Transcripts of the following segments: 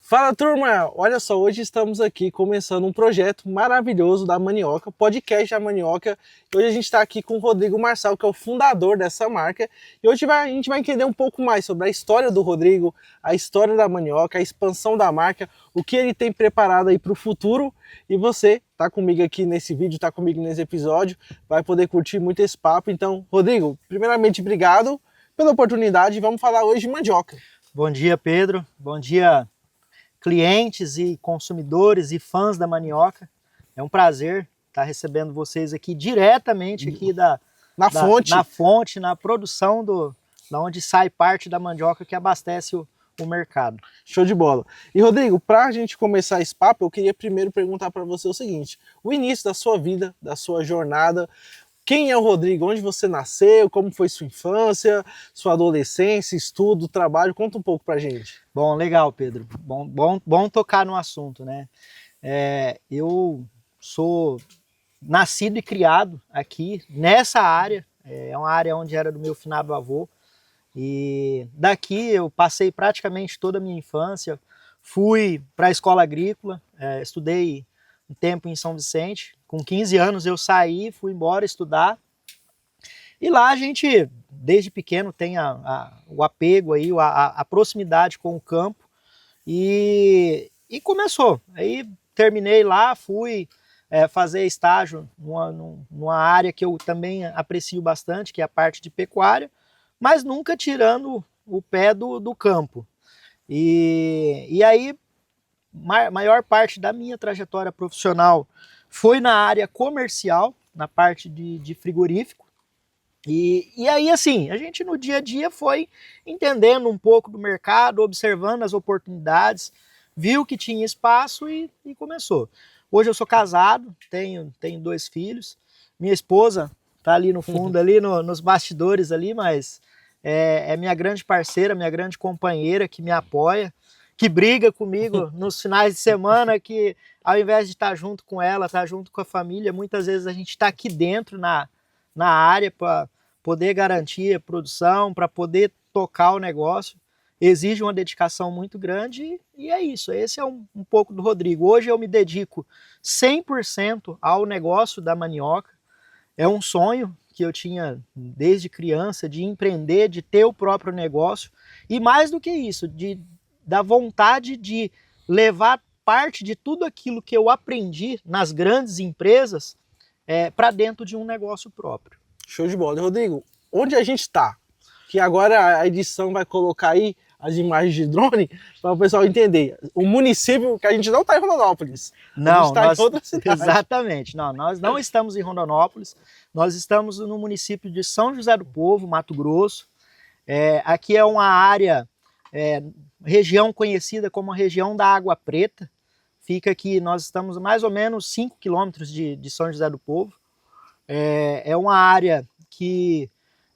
Fala, turma! Olha só, hoje estamos aqui começando um projeto maravilhoso da Mandioca, podcast da Mandioca. Hoje a gente está aqui com o Rodrigo Marçal, que é o fundador dessa marca. E hoje a gente vai entender um pouco mais sobre a história do Rodrigo, a história da Mandioca, a expansão da marca, o que ele tem preparado aí para o futuro. E você tá comigo aqui nesse vídeo, tá comigo nesse episódio, vai poder curtir muito esse papo. Então, Rodrigo, primeiramente, obrigado pela oportunidade. Vamos falar hoje de mandioca. Bom dia, Pedro. Bom dia, clientes e consumidores e fãs da Mandioca. É um prazer estar recebendo vocês aqui diretamente aqui Na fonte, na produção da onde sai parte da mandioca que abastece o mercado. Show de bola. E Rodrigo, para a gente começar esse papo, eu queria primeiro perguntar para você o seguinte: o início da sua vida, da sua jornada. Quem é o Rodrigo? Onde você nasceu? Como foi sua infância, sua adolescência, estudo, trabalho? Conta um pouco pra gente. Bom, legal, Pedro. Bom tocar no assunto, né? Eu sou nascido e criado aqui nessa área. É uma área onde era do meu finado avô. E daqui eu passei praticamente toda a minha infância. Fui para a escola agrícola, estudei um tempo em São Vicente. Com 15 anos eu saí, fui embora estudar. E lá a gente, desde pequeno, tem o apego, aí, a proximidade com o campo. E começou. Aí terminei lá, fui fazer estágio numa área que eu também aprecio bastante, que é a parte de pecuária, mas nunca tirando o pé do campo. E aí, maior parte da minha trajetória profissional foi na área comercial, na parte de frigorífico. E aí, assim, a gente no dia a dia foi entendendo um pouco do mercado, observando as oportunidades, viu que tinha espaço e começou. Hoje eu sou casado, tenho 2 filhos, minha esposa está ali no fundo, ali nos bastidores ali, mas é minha grande parceira, minha grande companheira que me apoia, que briga comigo nos finais de semana, que ao invés de estar junto com ela, estar junto com a família, muitas vezes a gente está aqui dentro na área para poder garantir a produção, para poder tocar o negócio. Exige uma dedicação muito grande e é isso. Esse é um pouco do Rodrigo. Hoje eu me dedico 100% ao negócio da mandioca. É um sonho que eu tinha desde criança de empreender, de ter o próprio negócio e mais do que isso, da vontade de levar parte de tudo aquilo que eu aprendi nas grandes empresas para dentro de um negócio próprio. Show de bola. E, Rodrigo, onde a gente está? Que agora a edição vai colocar aí as imagens de drone para o pessoal entender. O município, que a gente não está em Rondonópolis. Não, a gente está em outra cidade. Exatamente. Não, nós não estamos em Rondonópolis. Nós estamos no município de São José do Povo, Mato Grosso. Aqui é uma área, região conhecida como a região da Água Preta. Fica aqui, nós estamos a mais ou menos 5 quilômetros de São José do Povo. É uma área que,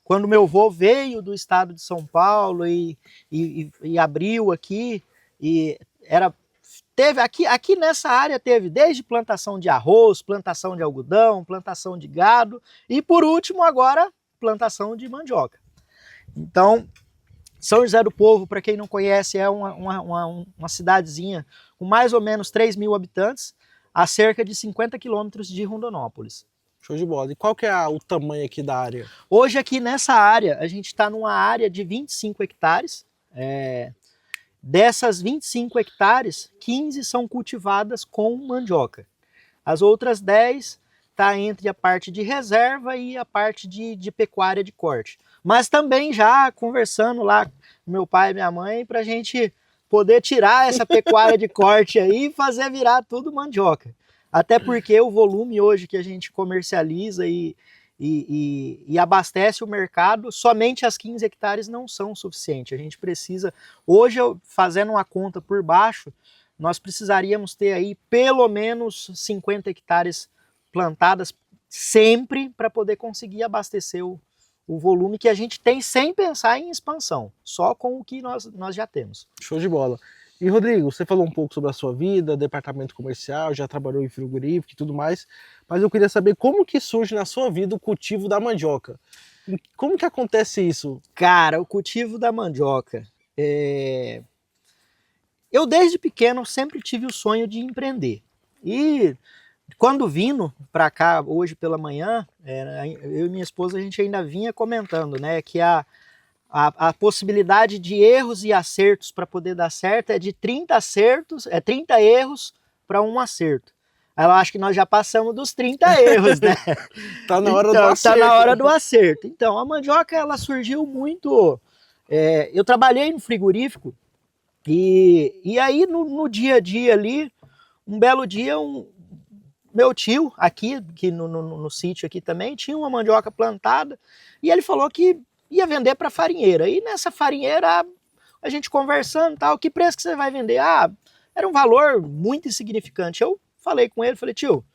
quando meu avô veio do estado de São Paulo e abriu aqui, teve aqui nessa área teve desde plantação de arroz, plantação de algodão, plantação de gado e, por último, agora, plantação de mandioca. Então, São José do Povo, para quem não conhece, é uma cidadezinha com mais ou menos 3 mil habitantes, a cerca de 50 quilômetros de Rondonópolis. Show de bola. E qual que é o tamanho aqui da área? Hoje aqui nessa área, a gente está numa área de 25 hectares. Dessas 25 hectares, 15 são cultivadas com mandioca. As outras 10 está entre a parte de reserva e a parte de pecuária de corte. Mas também já conversando lá com meu pai e minha mãe para a gente poder tirar essa pecuária de corte aí e fazer virar tudo mandioca. Até porque o volume hoje que a gente comercializa e abastece o mercado, somente as 15 hectares não são suficientes. A gente precisa, hoje, fazendo uma conta por baixo, nós precisaríamos ter aí pelo menos 50 hectares plantadas sempre para poder conseguir abastecer o volume que a gente tem sem pensar em expansão, só com o que nós já temos. Show de bola. E Rodrigo, você falou um pouco sobre a sua vida, departamento comercial, já trabalhou em frigorífico e tudo mais, mas eu queria saber como que surge na sua vida o cultivo da mandioca. Como que acontece isso? Cara, o cultivo da mandioca, eu desde pequeno sempre tive o sonho de empreender. E quando vindo para cá hoje pela manhã, eu e minha esposa a gente ainda vinha comentando, né, que a possibilidade de erros e acertos para poder dar certo é de 30 acertos, 30 erros para um acerto. Eu acho que nós já passamos dos 30 erros, né? Tá na hora do acerto. Tá na hora do acerto. Então, a mandioca, ela surgiu muito... eu trabalhei no frigorífico e aí no dia a dia ali, um belo dia, meu tio aqui no sítio aqui também, tinha uma mandioca plantada e ele falou que ia vender para farinheira. E nessa farinheira, a gente conversando, tal, que preço que você vai vender? Ah, era um valor muito insignificante. Eu falei com ele, falei, tio,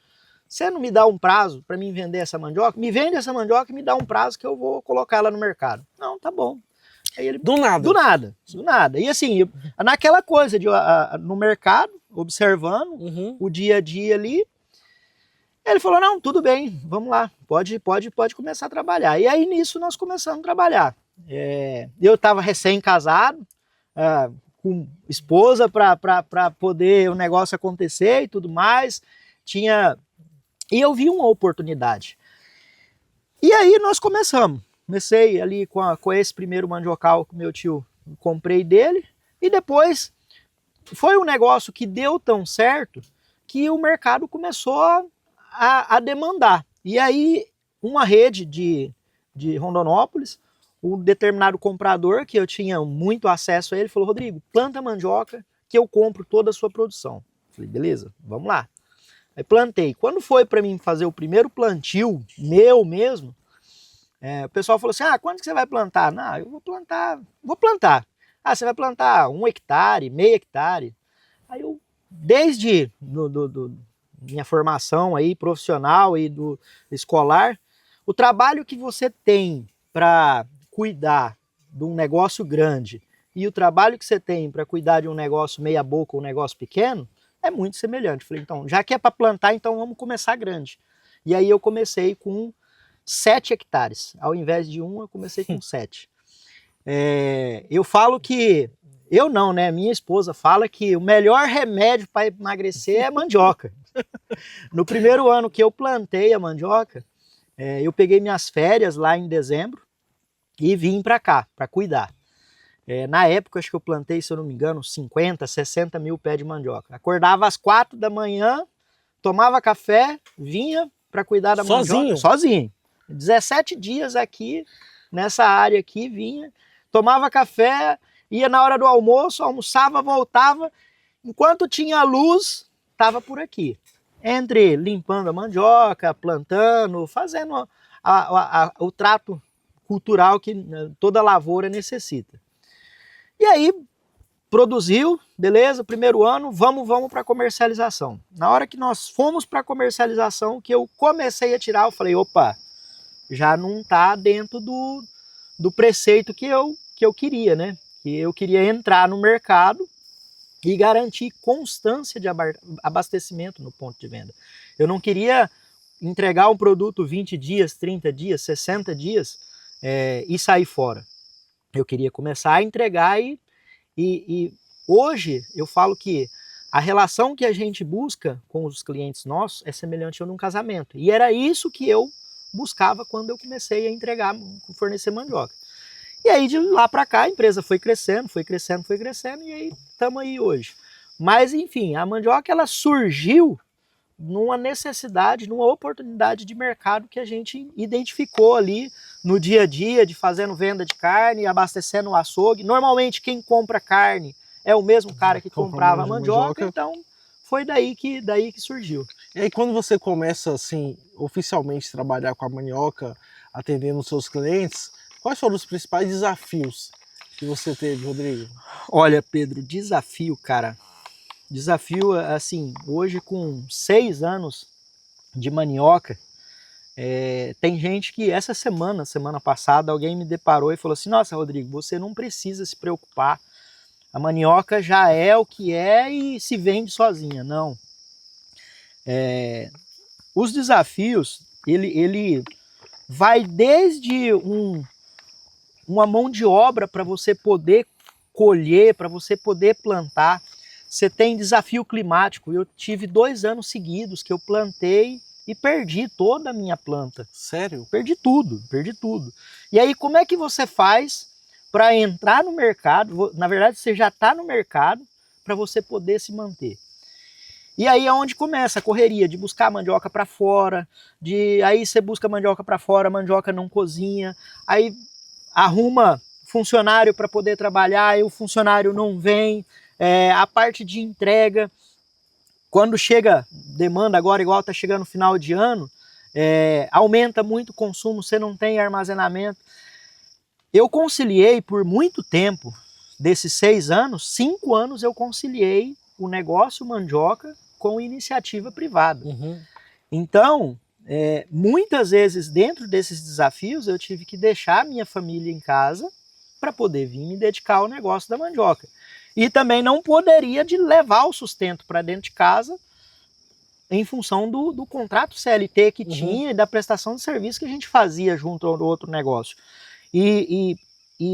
você não me dá um prazo para mim vender essa mandioca? Me vende essa mandioca e me dá um prazo que eu vou colocar ela no mercado. Não, tá bom. Aí ele, do nada. Do nada, do nada. E assim, naquela coisa de no mercado, observando o dia a dia ali, ele falou, não, tudo bem, vamos lá, pode começar a trabalhar. E aí nisso nós começamos a trabalhar. Eu estava recém-casado, com esposa para poder o negócio acontecer e tudo mais. E eu vi uma oportunidade. E aí nós comecei ali com esse primeiro mandiocal que meu tio comprei dele, e depois foi um negócio que deu tão certo que o mercado começou a demandar. E aí uma rede de Rondonópolis, um determinado comprador que eu tinha muito acesso a ele, falou, Rodrigo, planta mandioca que eu compro toda a sua produção. Falei, beleza, vamos lá. Aí plantei. Quando foi para mim fazer o primeiro plantio, meu mesmo, o pessoal falou assim, quando que você vai plantar? Não, eu vou plantar. Ah, você vai plantar 1 hectare, meio hectare. Aí eu, desde minha formação aí profissional e do escolar, o trabalho que você tem para cuidar de um negócio grande e o trabalho que você tem para cuidar de um negócio meia boca ou um negócio pequeno é muito semelhante. Falei, então, já que é para plantar, então vamos começar grande. E aí eu comecei com 7 hectares. Ao invés de 1, eu comecei com 7. Eu falo que... Eu não, né? Minha esposa fala que o melhor remédio para emagrecer é mandioca. No primeiro ano que eu plantei a mandioca, eu peguei minhas férias lá em dezembro e vim para cá, para cuidar. Na época, acho que eu plantei, se eu não me engano, 50, 60 mil pés de mandioca. Acordava às 4 da manhã, tomava café, vinha para cuidar da mandioca. Sozinho. 17 dias aqui, nessa área aqui, vinha, tomava café, ia na hora do almoço, almoçava, voltava. Enquanto tinha luz, estava por aqui. Entre limpando a mandioca, plantando, fazendo o trato cultural que toda lavoura necessita. E aí, produziu, beleza, primeiro ano, vamos para comercialização. Na hora que nós fomos para comercialização, que eu comecei a tirar, eu falei, opa, já não está dentro do preceito que eu queria, né? Que eu queria entrar no mercado e garantir constância de abastecimento no ponto de venda. Eu não queria entregar um produto 20 dias, 30 dias, 60 dias e sair fora. Eu queria começar a entregar e hoje eu falo que a relação que a gente busca com os clientes nossos é semelhante a um casamento. E era isso que eu buscava quando eu comecei a entregar, fornecer mandioca. E aí de lá para cá a empresa foi crescendo e aí estamos aí hoje. Mas enfim, a mandioca ela surgiu numa necessidade, numa oportunidade de mercado que a gente identificou ali no dia a dia, de fazendo venda de carne, abastecendo o açougue. Normalmente quem compra carne é o mesmo cara que comprava a mandioca, então foi daí que surgiu. E aí quando você começa assim, oficialmente trabalhar com a mandioca, atendendo os seus clientes, quais foram os principais desafios que você teve, Rodrigo? Olha, Pedro, desafio, cara. Desafio, assim, hoje com 6 anos de mandioca, tem gente que semana passada, alguém me deparou e falou assim, nossa, Rodrigo, você não precisa se preocupar, a mandioca já é o que é e se vende sozinha. Não. Os desafios, ele vai desde uma mão de obra para você poder colher, para você poder plantar. você tem desafio climático. Eu tive 2 anos seguidos que eu plantei e perdi toda a minha planta. Sério? Perdi tudo, perdi tudo. E aí como é que você faz para entrar no mercado? Na verdade, você já está no mercado para você poder se manter. E aí é onde começa a correria de buscar mandioca para fora, aí você busca mandioca para fora, a mandioca não cozinha, aí arruma funcionário para poder trabalhar, aí o funcionário não vem, a parte de entrega, quando chega demanda agora, igual está chegando no final de ano, aumenta muito o consumo, você não tem armazenamento. Eu conciliei por muito tempo, desses 6 anos, 5 anos eu conciliei o negócio mandioca com iniciativa privada. Uhum. Então, muitas vezes dentro desses desafios eu tive que deixar a minha família em casa para poder vir me dedicar ao negócio da mandioca. E também não poderia de levar o sustento para dentro de casa em função do contrato CLT que tinha e da prestação de serviço que a gente fazia junto ao outro negócio. E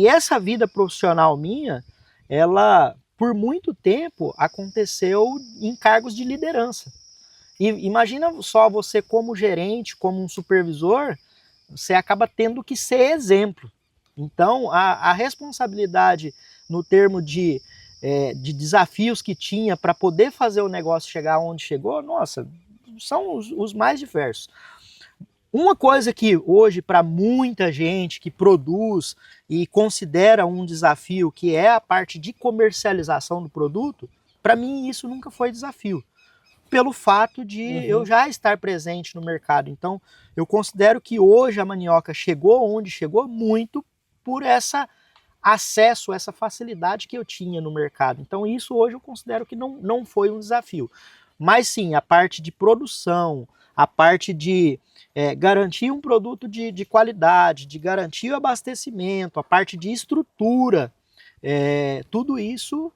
essa vida profissional minha, ela por muito tempo aconteceu em cargos de liderança. E imagina só você como gerente, como um supervisor, você acaba tendo que ser exemplo. Então a responsabilidade no termo de desafios que tinha para poder fazer o negócio chegar onde chegou, nossa, são os mais diversos. Uma coisa que hoje para muita gente que produz e considera um desafio, que é a parte de comercialização do produto, para mim isso nunca foi desafio, pelo fato de eu já estar presente no mercado. Então eu considero que hoje a mandioca chegou onde chegou muito por esse acesso, essa facilidade que eu tinha no mercado. Então isso hoje eu considero que não foi um desafio. Mas sim, a parte de produção, a parte de garantir um produto de qualidade, de garantir o abastecimento, a parte de estrutura, tudo isso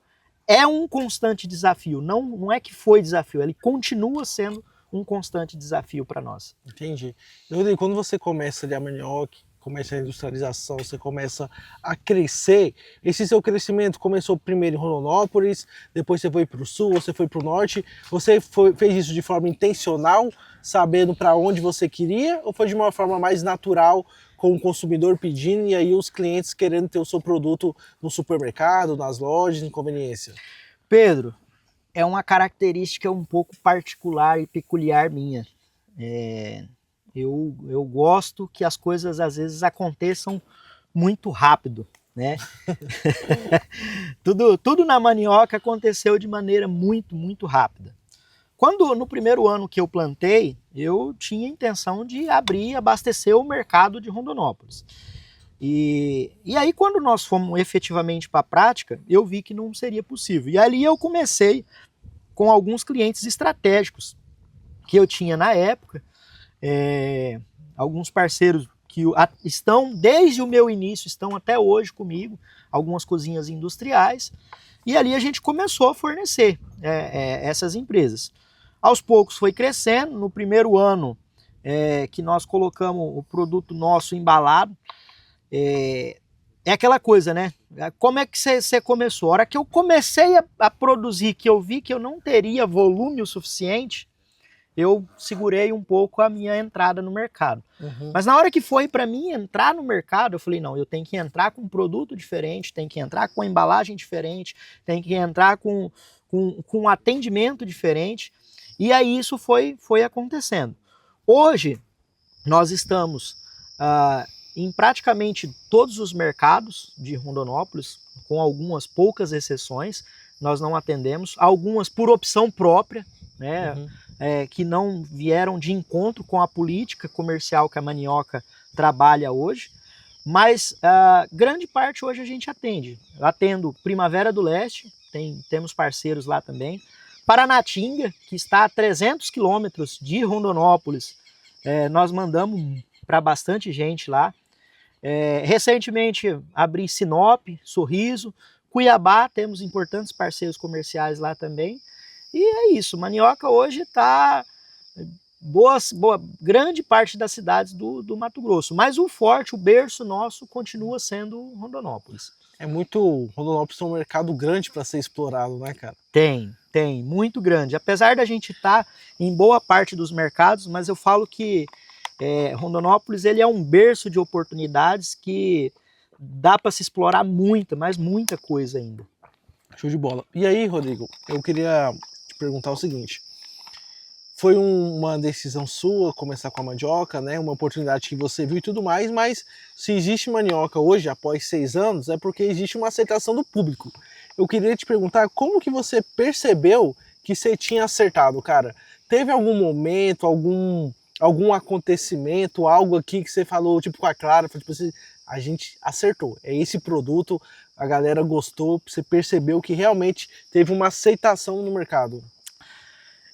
é um constante desafio. Não é que foi desafio, ele continua sendo um constante desafio para nós. Entendi. Rodrigo, quando você começa ali a mandioca, começa a industrialização, você começa a crescer, esse seu crescimento começou primeiro em Rondonópolis, depois você foi para o sul, você foi para o norte, você fez isso de forma intencional, sabendo para onde você queria, ou foi de uma forma mais natural, com o consumidor pedindo e aí os clientes querendo ter o seu produto no supermercado, nas lojas, em conveniência? Pedro, é uma característica um pouco particular e peculiar minha. Eu gosto que as coisas às vezes aconteçam muito rápido, né? tudo na mandioca aconteceu de maneira muito rápida. Quando no primeiro ano que eu plantei, eu tinha a intenção de abrir e abastecer o mercado de Rondonópolis. E aí quando nós fomos efetivamente para a prática, eu vi que não seria possível. E ali eu comecei com alguns clientes estratégicos que eu tinha na época, alguns parceiros que estão desde o meu início, estão até hoje comigo, algumas cozinhas industriais, e ali a gente começou a fornecer essas empresas. Aos poucos foi crescendo. No primeiro ano que nós colocamos o produto nosso embalado, é aquela coisa, né? Como é que você começou? A hora que eu comecei a produzir, que eu vi que eu não teria volume o suficiente, eu segurei um pouco a minha entrada no mercado. Mas na hora que foi para mim entrar no mercado, eu falei, não, eu tenho que entrar com um produto diferente, tenho que entrar com uma embalagem diferente, tenho que entrar com um atendimento diferente. E aí isso foi acontecendo. Hoje, nós estamos em praticamente todos os mercados de Rondonópolis, com algumas poucas exceções, nós não atendemos, algumas por opção própria, né? Que não vieram de encontro com a política comercial que a mandioca trabalha hoje, mas grande parte hoje a gente atende. Eu atendo Primavera do Leste, temos parceiros lá também, Paranatinga, que está a 300 quilômetros de Rondonópolis, nós mandamos para bastante gente lá. Recentemente abri Sinop, Sorriso, Cuiabá, temos importantes parceiros comerciais lá também. E é isso, mandioca hoje está grande parte das cidades do Mato Grosso, mas o forte, o berço nosso continua sendo Rondonópolis. É muito. Rondonópolis é um mercado grande para ser explorado, né, cara? Tem, muito grande. Apesar da gente estar em boa parte dos mercados, mas eu falo que Rondonópolis ele é um berço de oportunidades que dá para se explorar muita, mas muita coisa ainda. Show de bola. E aí, Rodrigo, eu queria te perguntar o seguinte. Foi uma decisão sua começar com a mandioca, né? Uma oportunidade que você viu e tudo mais, mas se existe mandioca hoje, após 6 anos, é porque existe uma aceitação do público. Eu queria te perguntar como que você percebeu que você tinha acertado, cara? Teve algum momento, algum acontecimento, algo aqui que você falou, tipo, com a Clara, tipo assim, a gente acertou, é esse produto, a galera gostou, você percebeu que realmente teve uma aceitação no mercado?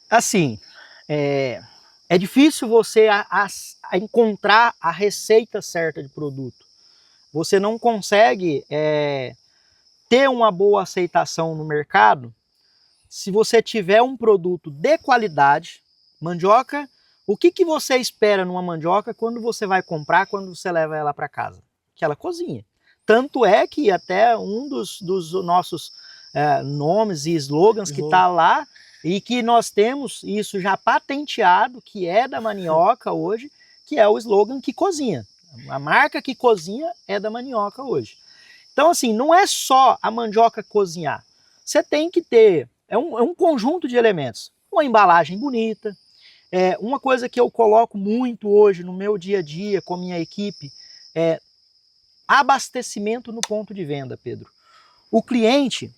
Assim, é difícil você encontrar a receita certa de produto. Você não consegue ter uma boa aceitação no mercado se você tiver um produto de qualidade. Mandioca, o que você espera numa mandioca quando você vai comprar, quando você leva ela para casa? Que ela cozinha. Tanto é que até um dos nossos nomes e slogans que está lá, e que nós temos isso já patenteado, que é da Manioca hoje, que é o slogan que cozinha. A marca que cozinha é da Manioca hoje. Então, assim, não é só a mandioca cozinhar. Você tem que ter, é um conjunto de elementos. Uma embalagem bonita, uma coisa que eu coloco muito hoje no meu dia a dia com a minha equipe, é abastecimento no ponto de venda, Pedro. O cliente,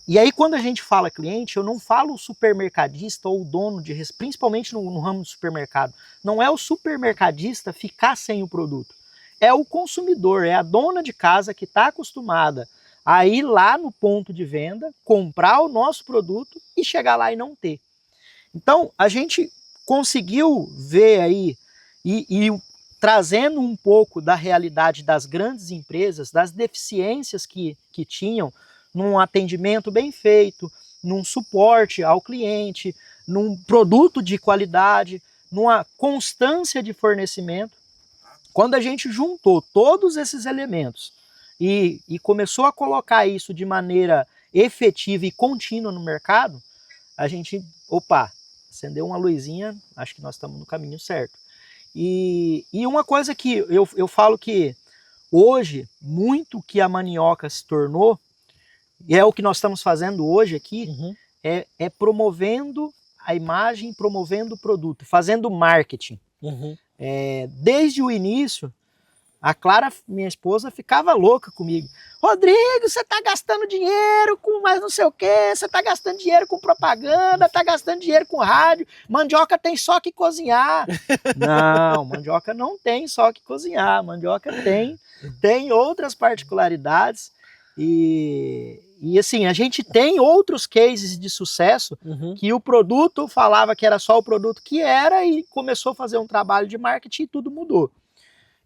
e aí quando a gente fala cliente, eu não falo o supermercadista ou o dono principalmente no ramo do supermercado. Não é o supermercadista ficar sem o produto. É o consumidor, é a dona de casa que está acostumada a ir lá no ponto de venda, comprar o nosso produto e chegar lá e não ter. Então, a gente conseguiu ver aí, e trazendo um pouco da realidade das grandes empresas, das deficiências que tinham num atendimento bem feito, num suporte ao cliente, num produto de qualidade, numa constância de fornecimento. Quando a gente juntou todos esses elementos e começou a colocar isso de maneira efetiva e contínua no mercado, a gente, acendeu uma luzinha, acho que nós estamos no caminho certo. E uma coisa que eu falo que hoje, muito que a Manioca se tornou, e é o que nós estamos fazendo hoje aqui, é promovendo a imagem, promovendo o produto, fazendo marketing. Desde o início, a Clara, minha esposa, ficava louca comigo. Rodrigo, você está gastando dinheiro com mais não sei o quê, você está gastando dinheiro com propaganda, está gastando dinheiro com rádio, mandioca tem só que cozinhar. Não, mandioca não tem só que cozinhar, mandioca tem outras particularidades e assim, a gente tem outros cases de sucesso que o produto falava que era só o produto que era e começou a fazer um trabalho de marketing e tudo mudou.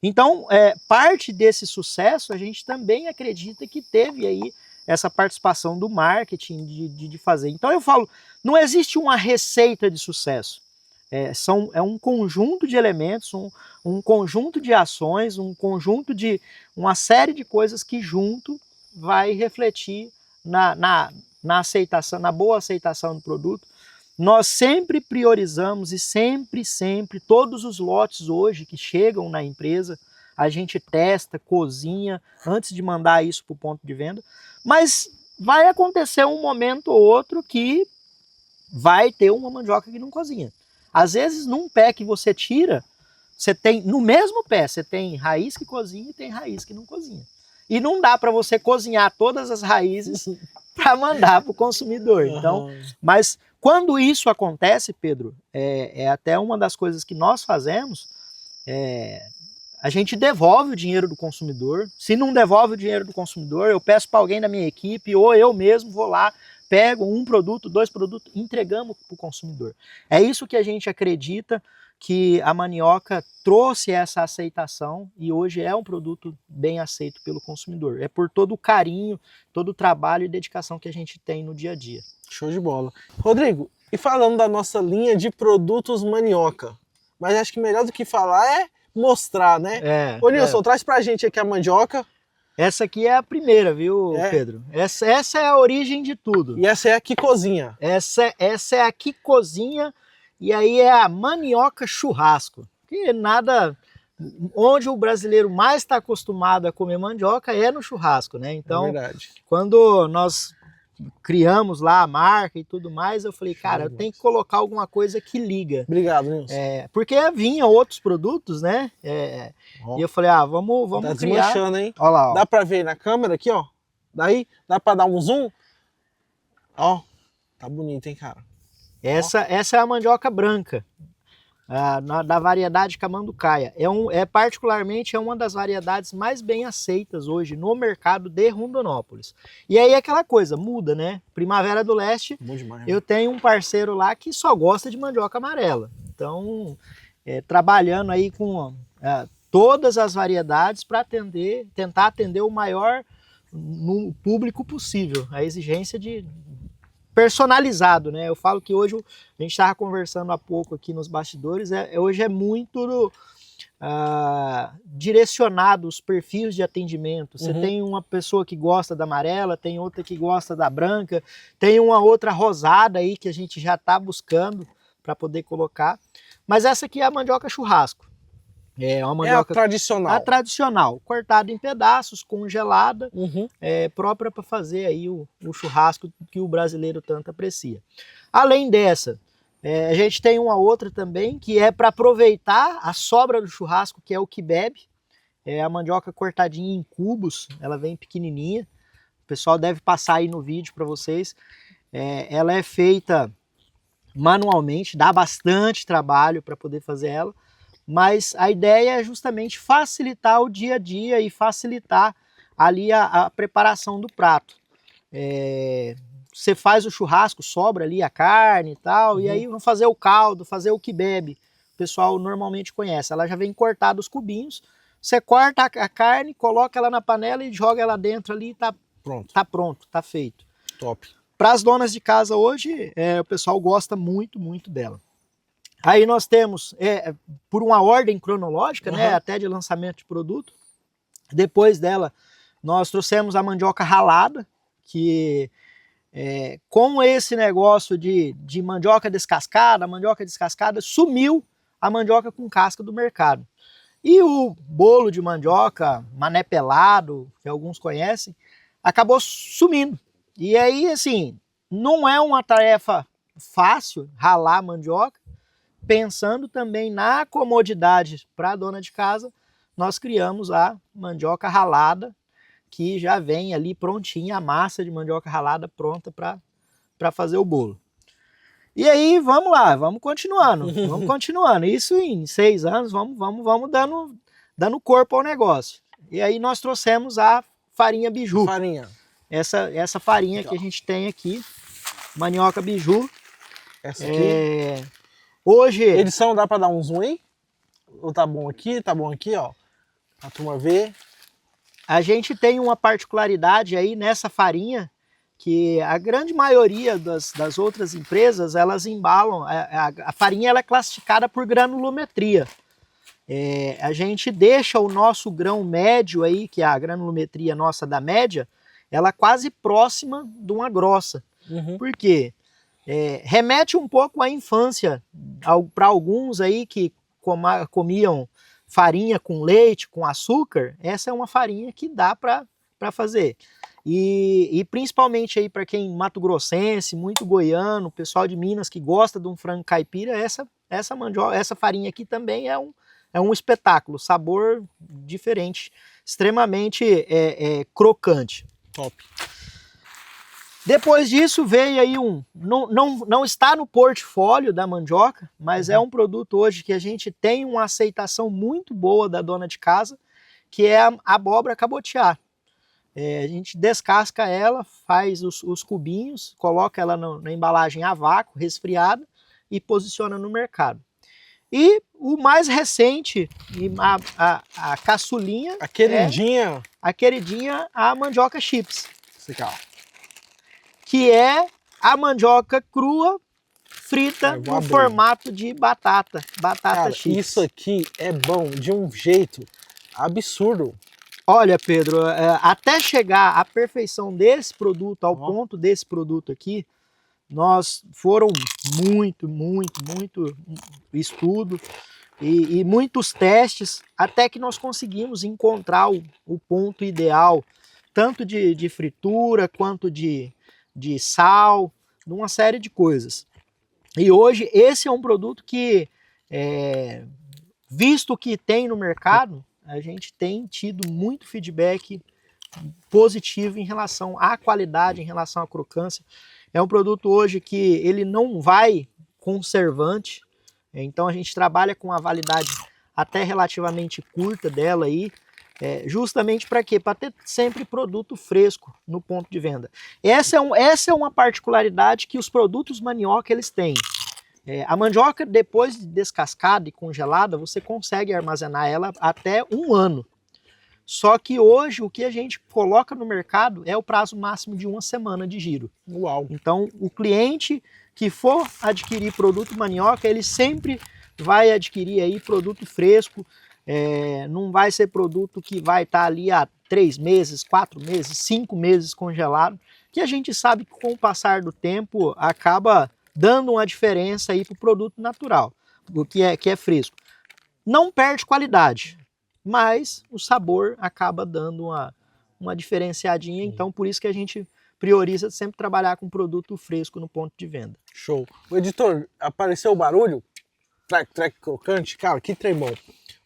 Então, parte desse sucesso, a gente também acredita que teve aí essa participação do marketing de fazer. Então, eu falo, não existe uma receita de sucesso. É um conjunto de elementos, um conjunto de ações, um conjunto de uma série de coisas que junto vai refletir na aceitação, na boa aceitação do produto. Nós sempre priorizamos e sempre, todos os lotes hoje que chegam na empresa, a gente testa, cozinha, antes de mandar isso para o ponto de venda, mas vai acontecer um momento ou outro que vai ter uma mandioca que não cozinha. Às vezes, num pé que você tira, você tem, no mesmo pé, você tem raiz que cozinha e tem raiz que não cozinha. E não dá para você cozinhar todas as raízes para mandar para o consumidor. Então, mas quando isso acontece, Pedro, é até uma das coisas que nós fazemos, a gente devolve o dinheiro do consumidor. Se não devolve o dinheiro do consumidor, eu peço para alguém da minha equipe ou eu mesmo vou lá, pego um produto, 2 produtos, entregamos para o consumidor. É isso que a gente acredita que a Manioca trouxe essa aceitação e hoje é um produto bem aceito pelo consumidor. É por todo o carinho, todo o trabalho e dedicação que a gente tem no dia a dia. Show de bola. Rodrigo, e falando da nossa linha de produtos Manioca, mas acho que melhor do que falar é mostrar, né? Ô Nilson, traz pra gente aqui a mandioca. Essa aqui é a primeira, viu, É. Pedro? Essa é a origem de tudo. E essa é a que cozinha. Essa é a que cozinha, e aí é a mandioca churrasco. Que nada... Onde o brasileiro mais está acostumado a comer mandioca é no churrasco, né? É Então, verdade. quando nós criamos lá a marca e tudo mais, eu falei, cara, eu tenho que colocar alguma coisa que liga. Obrigado, Nilson. Porque vinha outros produtos, né? Ó, E eu falei, vamos tá criar. desmanchando, hein? Olha lá, ó. Dá pra ver na câmera aqui, ó. Daí, dá pra dar um zoom? Ó, tá bonito, hein, cara? Essa é a mandioca branca, da variedade camanducaia. Particularmente uma das variedades mais bem aceitas hoje no mercado de Rondonópolis. E aí aquela coisa, muda, né? Primavera do Leste, Bom demais. eu tenho um parceiro lá que só gosta de mandioca amarela. Então, trabalhando aí com todas as variedades para tentar atender o maior no público possível. A exigência de personalizado, né? Eu falo que hoje, a gente estava conversando há pouco aqui nos bastidores, hoje é muito direcionado os perfis de atendimento. Você tem uma pessoa que gosta da amarela, tem outra que gosta da branca, tem uma outra rosada aí que a gente já está buscando para poder colocar. Mas essa aqui é a mandioca churrasco. É uma mandioca tradicional. A tradicional, cortada em pedaços, congelada, Uhum. própria para fazer aí o churrasco que o brasileiro tanto aprecia. Além dessa, a gente tem uma outra também que é para aproveitar a sobra do churrasco, que é o kibebe. É a mandioca cortadinha em cubos, ela vem pequenininha. O pessoal deve passar aí no vídeo para vocês. Ela é feita manualmente, dá bastante trabalho para poder fazer ela. Mas a ideia é justamente facilitar o dia a dia e facilitar ali a preparação do prato. Você faz o churrasco, sobra ali a carne e tal, e aí vão fazer o caldo, fazer o kibebe. O pessoal normalmente conhece, ela já vem cortada os cubinhos, você corta a carne, coloca ela na panela e joga ela dentro ali e tá pronto, tá feito. Top. Para as donas de casa hoje, o pessoal gosta muito, muito dela. Aí nós temos, por uma ordem cronológica, né, até de lançamento de produto, depois dela nós trouxemos a mandioca ralada, que com esse negócio de mandioca descascada, sumiu a mandioca com casca do mercado. E o bolo de mandioca, mané pelado, que alguns conhecem, acabou sumindo. E aí, assim, não é uma tarefa fácil ralar mandioca. Pensando também na comodidade para a dona de casa, nós criamos a mandioca ralada, que já vem ali prontinha, a massa de mandioca ralada pronta para fazer o bolo. E aí, vamos lá, vamos continuando. Isso em 6 anos, vamos dando corpo ao negócio. E aí nós trouxemos a farinha biju. Essa farinha que a gente tem aqui, mandioca biju. Essa aqui... Hoje... Edição, dá para dar um zoom aí? Ou tá bom aqui, ó. A turma ver. A gente tem uma particularidade aí nessa farinha, que a grande maioria das outras empresas, elas embalam, a farinha ela é classificada por granulometria. A gente deixa o nosso grão médio aí, que é a granulometria nossa da média, ela quase próxima de uma grossa. Por quê? Remete um pouco à infância, para alguns aí que comiam farinha com leite, com açúcar, essa é uma farinha que dá para fazer. E principalmente aí para quem mato grossense, muito goiano, pessoal de Minas que gosta de um frango caipira, essa farinha aqui também é um espetáculo, sabor diferente, extremamente crocante. Top. Depois disso veio aí não está no portfólio da mandioca, mas é um produto hoje que a gente tem uma aceitação muito boa da dona de casa, que é a abóbora cabotiá. A gente descasca ela, faz os cubinhos, coloca ela na embalagem a vácuo, resfriada, e posiciona no mercado. E o mais recente, a caçulinha, a queridinha, a mandioca chips. Legal. Que é a mandioca crua frita no formato de batata Cara, chips. Isso aqui é bom de um jeito absurdo. Olha, Pedro, até chegar à perfeição desse produto, ao ponto desse produto aqui, foram muito estudo e muitos testes, até que nós conseguimos encontrar o ponto ideal, tanto de fritura, quanto de sal, numa série de coisas. E hoje esse é um produto que, visto que tem no mercado, a gente tem tido muito feedback positivo em relação à qualidade, em relação à crocância. É um produto hoje que ele não vai conservante, então a gente trabalha com a validade até relativamente curta dela aí, justamente para quê? Para ter sempre produto fresco no ponto de venda. Essa é uma particularidade que os produtos mandioca eles têm. A mandioca, depois de descascada e congelada, você consegue armazenar ela até 1 ano. Só que hoje o que a gente coloca no mercado é o prazo máximo de 1 semana de giro. Uau! Então o cliente que for adquirir produto mandioca, ele sempre vai adquirir aí produto fresco, não vai ser produto que vai estar ali há 3 meses, 4 meses, 5 meses congelado, que a gente sabe que com o passar do tempo acaba dando uma diferença aí para o produto natural, o que é fresco. Não perde qualidade, mas o sabor acaba dando uma diferenciadinha, então por isso que a gente prioriza sempre trabalhar com produto fresco no ponto de venda. Show. O editor, apareceu o barulho? Trec crocante? Cara, que trem bom.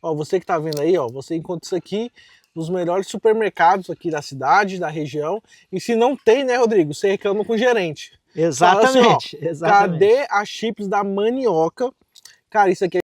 Ó, você que tá vendo aí, ó, você encontra isso aqui nos melhores supermercados aqui da cidade, da região. E se não tem, né, Rodrigo, você reclama com o gerente. Exatamente, assim, ó, exatamente. Cadê as chips da mandioca? Cara, isso aqui